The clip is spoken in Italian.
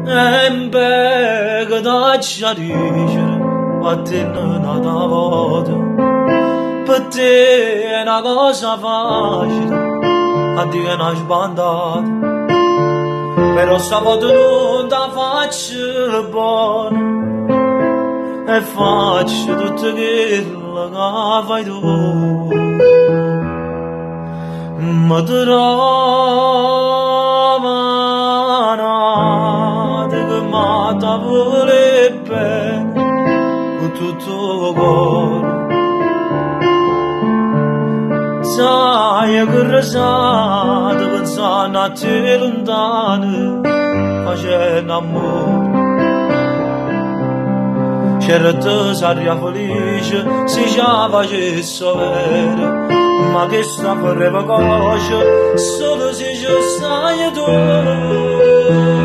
Embe da chiarire, a te non ha dato. Per te è una cosa facile, a te è una sbandata. Però sabato non da faccio buono, e faccio tutto quello che fai tu. Ma trovano che mi vuole bene con tutto il cuore. Sai che risate pensando a te lontano, facendo amore. C'era te saria felice se già facesse vero, ma che sta pareva cosa solo se ci stai tu.